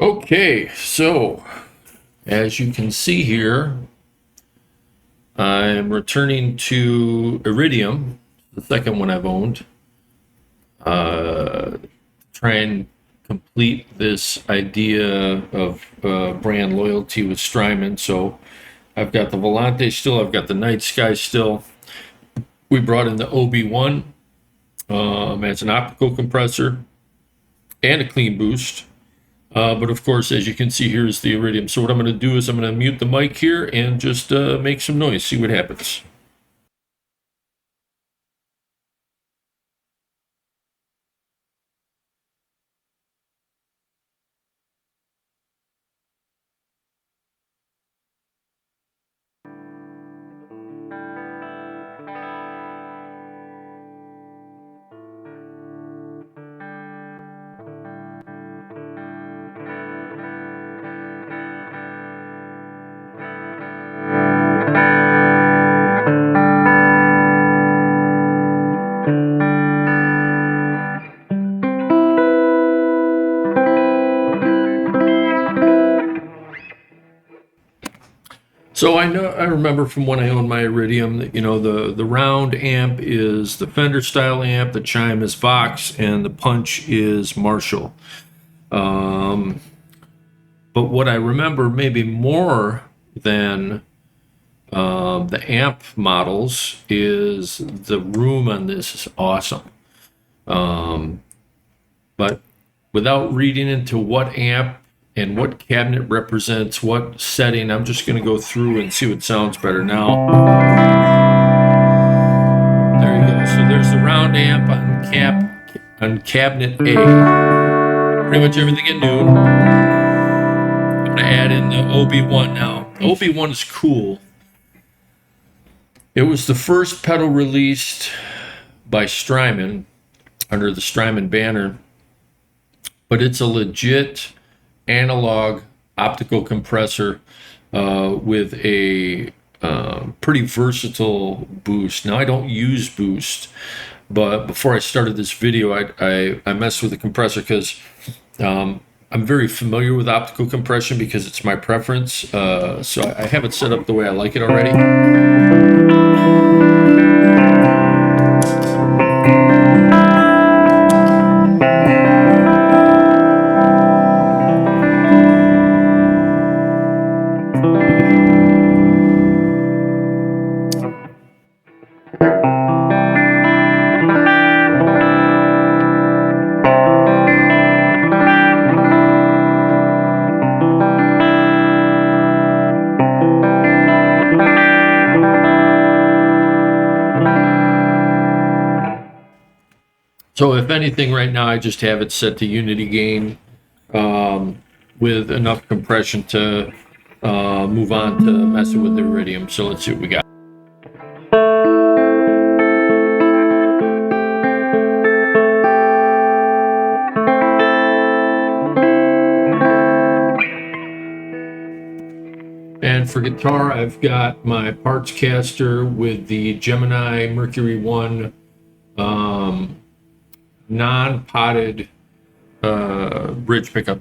Okay, so as you can see here, I'm returning to Iridium, the second one I've owned, to try and complete this idea of brand loyalty with Strymon. So I've got the Volante still, I've got the Night Sky still. We brought in the OB.1 as an optical compressor and a clean boost. But of course, as you can see here is the Iridium. So what I'm going to do is I'm going to mute the mic here and just make some noise, see what happens. So I remember from when I owned my Iridium that the round amp is the Fender style amp, the chime is Vox, and the punch is Marshall. But what I remember maybe more than the amp models is the room on this is awesome. But without reading into what amp and what cabinet represents what setting, I'm just going to go through and see what sounds better. Now, there you go. So there's the round amp on cabinet A. Pretty much everything at noon. I'm going to add in the OB.1 now. OB.1 is cool. It was the first pedal released by Strymon under the Strymon banner, but it's a legit analog optical compressor with a pretty versatile boost. Now I don't use boost, but before I started this video, I messed with the compressor because I'm very familiar with optical compression because it's my preference. So I have it set up the way I like it already. So if anything, right now I just have it set to unity gain with enough compression to move on to messing with the Iridium. So let's see what we got. And for guitar, I've got my parts caster with the Gemini Mercury 1 non-potted bridge pickup.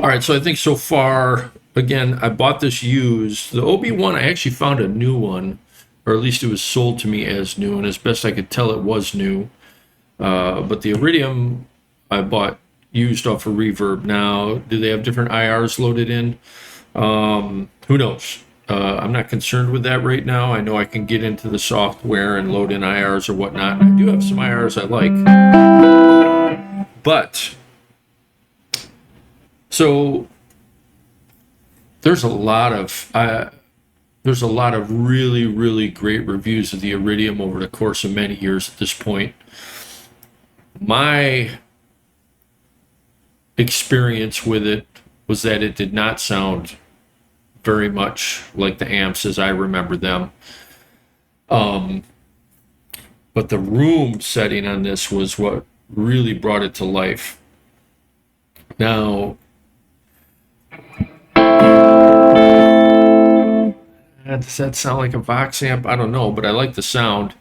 All right, so I think so far, again, I bought this used. The OB.1, I actually found a new one, or at least it was sold to me as new, and as best I could tell, it was new. But the Iridium I bought used off of Reverb. Now, do they have different IRs loaded in? Who knows? I'm not concerned with that right now. I know I can get into the software and load in IRs or whatnot. I do have some IRs I like. But, so there's a lot of really, really great reviews of the Iridium over the course of many years at this point. My experience with it was that it did not sound very much like the amps as I remember them. But the room setting on this was what really brought it to life. Now, does that sound like a Vox amp? I don't know, but I like the sound,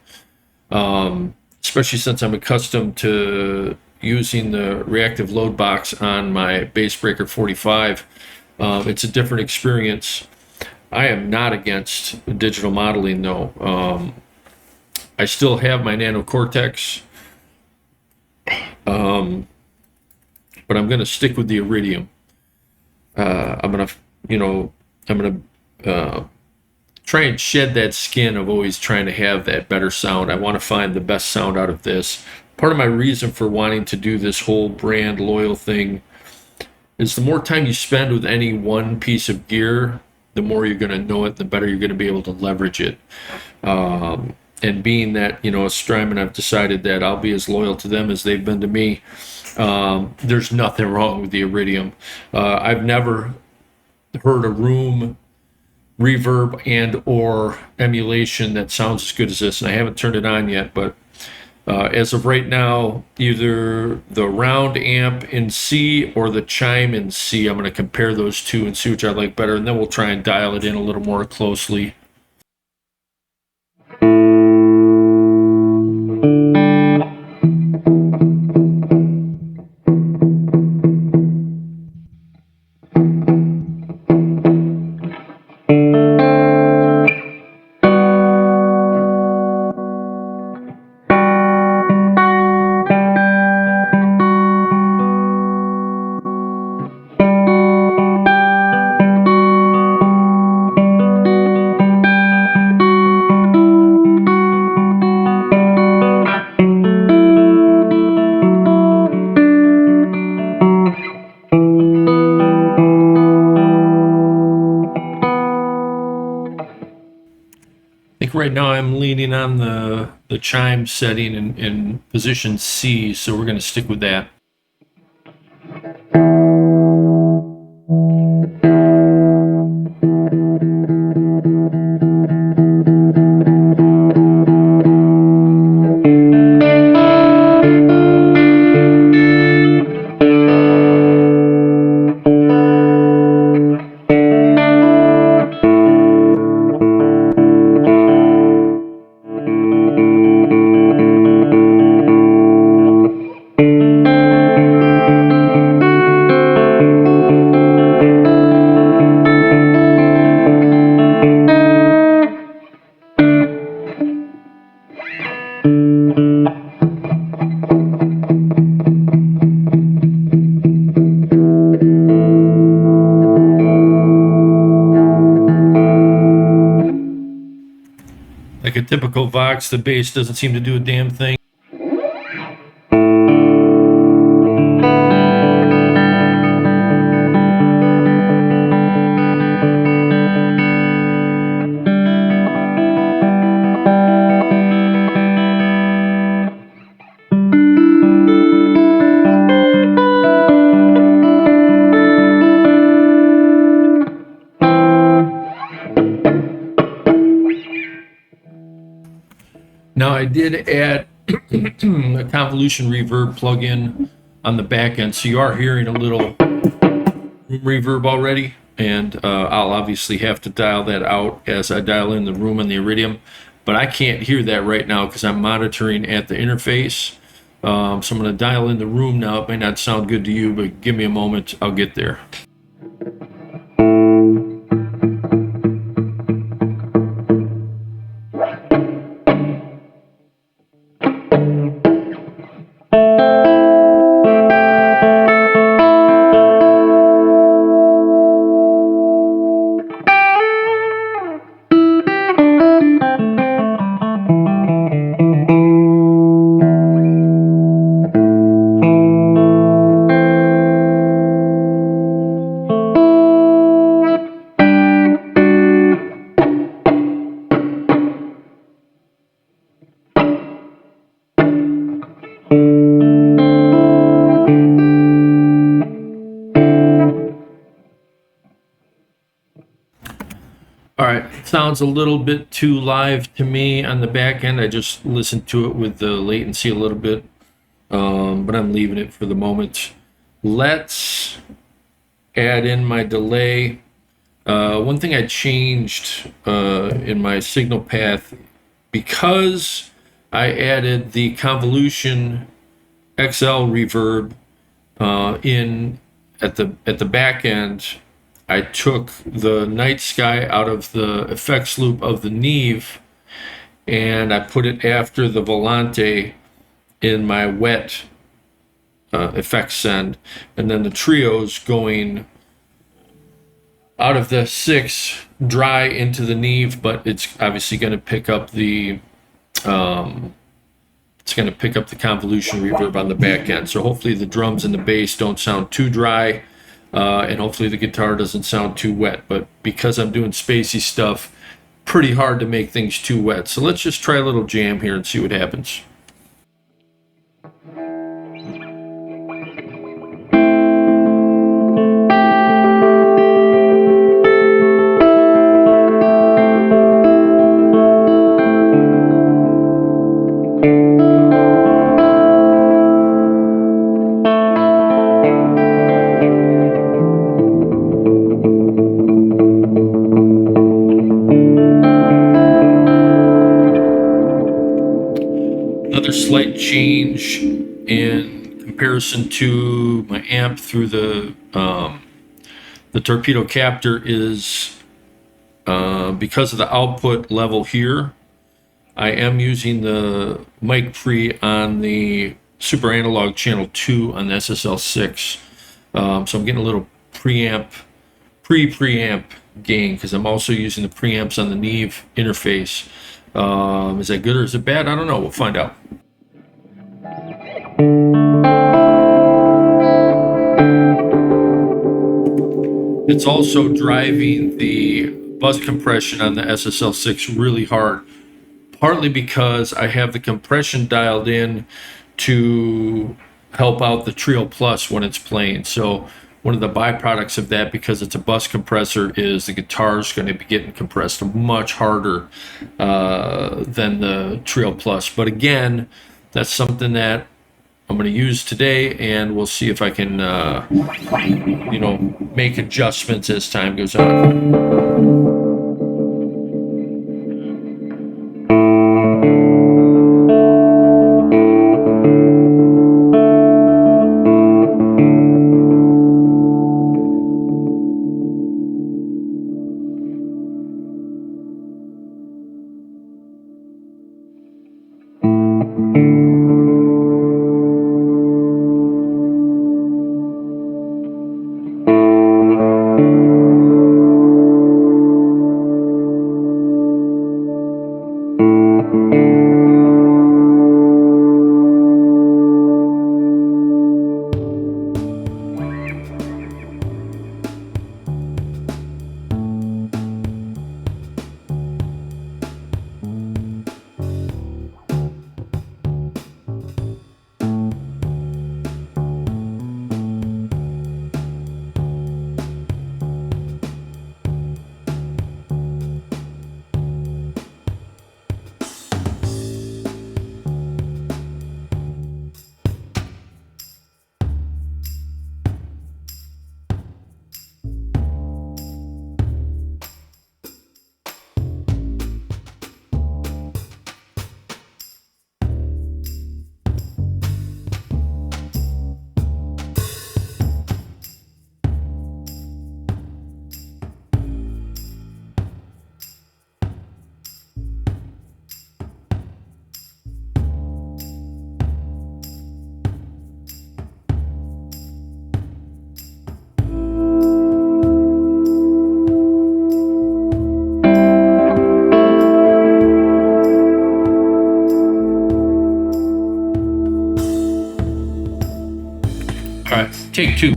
especially since I'm accustomed to using the reactive load box on my Bassbreaker 45. It's a different experience. I am not against digital modeling, though. I still have my Nano Cortex, but I'm going to stick with the Iridium. I'm going to try and shed that skin of always trying to have that better sound. I want to find the best sound out of this. Part of my reason for wanting to do this whole brand loyal thing is the more time you spend with any one piece of gear, the more you're going to know it, the better you're going to be able to leverage it. And being that, Strymon, I've decided that I'll be as loyal to them as they've been to me. There's nothing wrong with the Iridium. I've never heard a room reverb and or emulation that sounds as good as this, and I haven't turned it on yet, but as of right now, either the round amp in C or the chime in C. I'm going to compare those two and see which I like better, and then we'll try and dial it in a little more closely. Right now I'm leaning on the chime setting in position C, so we're going to stick with that. Like a typical Vox, the bass doesn't seem to do a damn thing. Now I did add a convolution reverb plugin on the back end, so you are hearing a little room reverb already, and I'll obviously have to dial that out as I dial in the room and the Iridium, but I can't hear that right now because I'm monitoring at the interface. So I'm going to dial in the room now. It may not sound good to you, but give me a moment, I'll get there. All right, sounds a little bit too live to me on the back end. I just listened to it with the latency a little bit, but I'm leaving it for the moment. Let's add in my delay. One thing I changed in my signal path, because I added the convolution XL reverb in at the back end. I took the night sky out of the effects loop of the Neve, and I put it after the Volante in my wet effects send, and then the trios going out of the 6 dry into the Neve, but it's obviously going to pick up the convolution reverb on the back end. So hopefully the drums and the bass don't sound too dry, and hopefully the guitar doesn't sound too wet. But because I'm doing spacey stuff, pretty hard to make things too wet. So let's just try a little jam here and see what happens. Another slight change in comparison to my amp through the torpedo captor is because of the output level here. I am using the mic pre on the super analog channel 2 on the SSL6, so I'm getting a little preamp gain because I'm also using the preamps on the Neve interface. Is that good or is it bad? I don't know. We'll find out. It's also driving the bus compression on the SSL6 really hard, partly because I have the compression dialed in to help out the Trio Plus when it's playing. So one of the byproducts of that, because it's a bus compressor, is the guitar's going to be getting compressed much harder than the Trio Plus. But again, that's something that I'm going to use today, and we'll see if I can, make adjustments as time goes on. All right, take 2.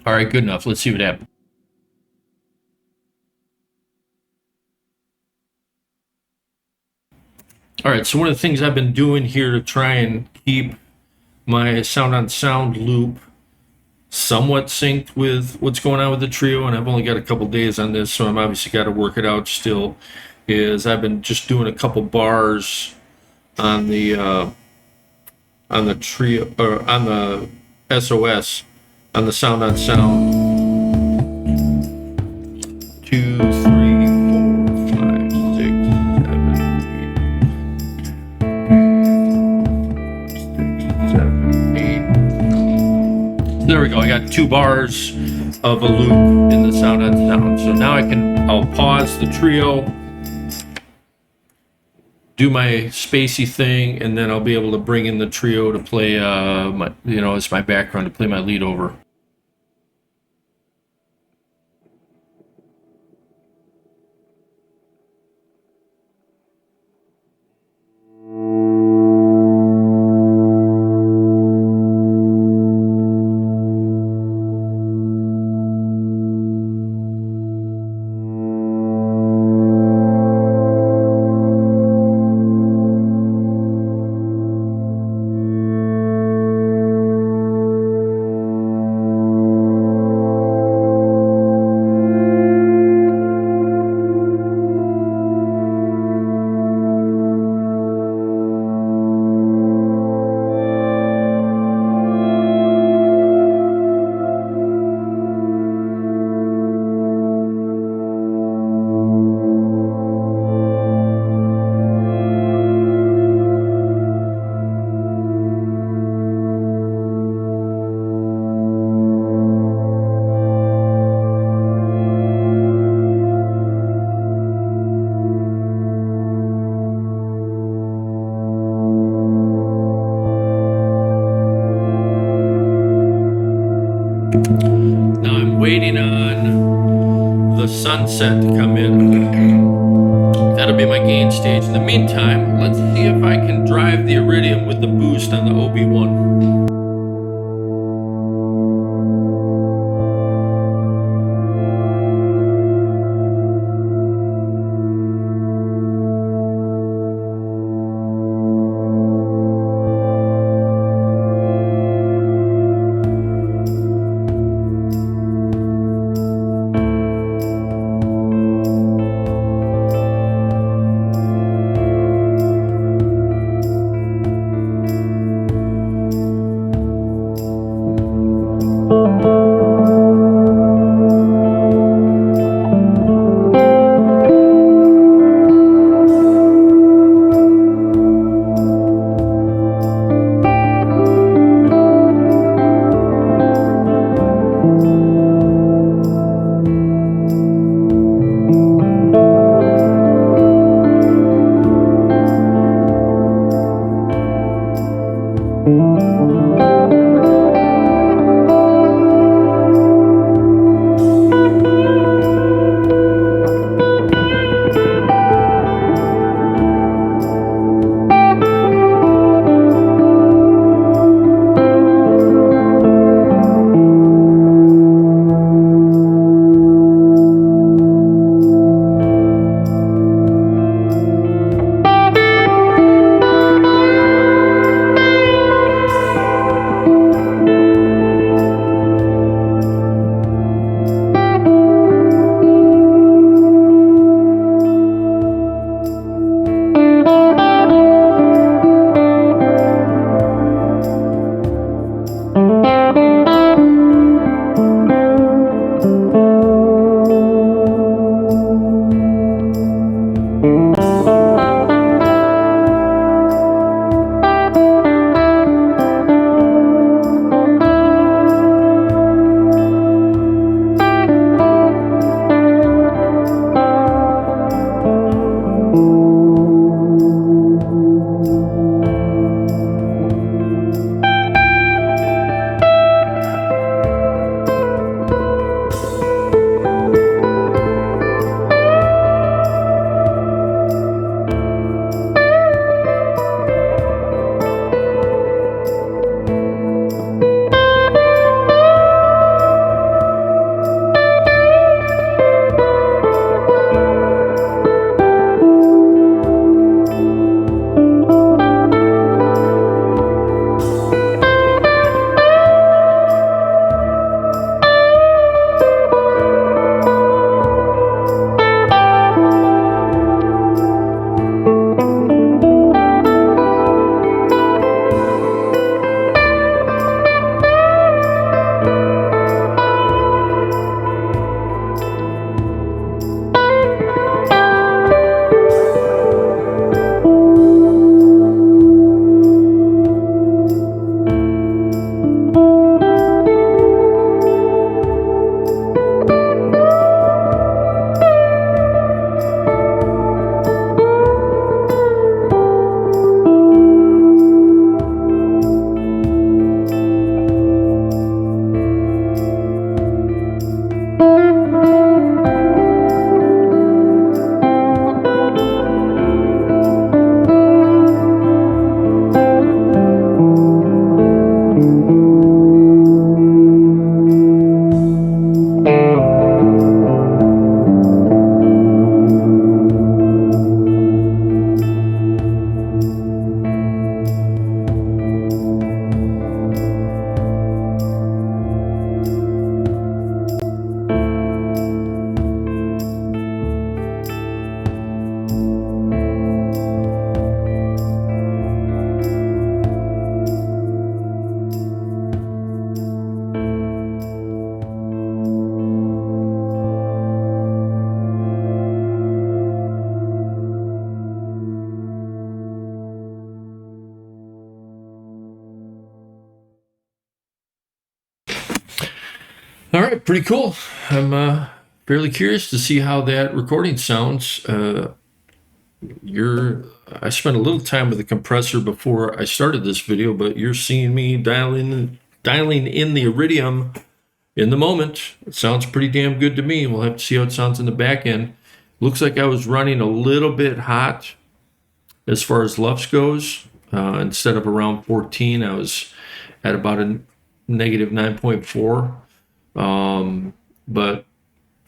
All right, good enough. Let's see what happens. All right, so one of the things I've been doing here to try and keep my sound on sound loop somewhat synced with what's going on with the trio, and I've only got a couple days on this, so I'm obviously got to work it out still, is I've been just doing a couple bars on the trio, or on the SOS, on the sound on sound. 2, 3, 4, 5, 6, 7, 8. There we go. I got 2 bars of a loop in the sound on sound. So now I'll pause the trio, do my spacey thing, and then I'll be able to bring in the trio to play as my background, to play my lead over. Now I'm waiting on the sunset to come in. That'll be my gain stage. In the meantime, let's see if I can drive the Iridium with the boost on the OB.1. All right, pretty cool. I'm fairly curious to see how that recording sounds. I spent a little time with the compressor before I started this video, but you're seeing me dialing in the Iridium in the moment. It sounds pretty damn good to me. We'll have to see how it sounds in the back end. Looks like I was running a little bit hot as far as LUFS goes. Instead of around 14, I was at about a negative 9.4. But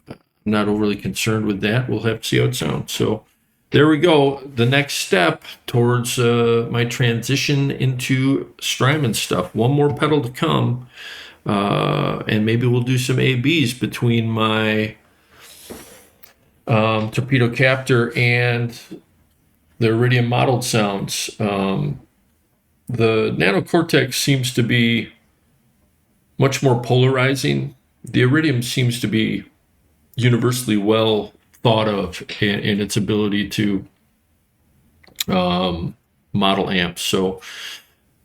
I'm not overly concerned with that. We'll have to see how it sounds. So there we go. The next step towards my transition into Strymon stuff. One more pedal to come. And maybe we'll do some ABs between my torpedo captor and the Iridium modeled sounds. The Nano Cortex seems to be much more polarizing. The Iridium seems to be universally well thought of in its ability to model amps. So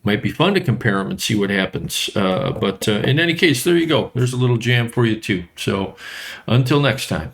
might be fun to compare them and see what happens. But in any case, there you go. There's a little jam for you too. So until next time.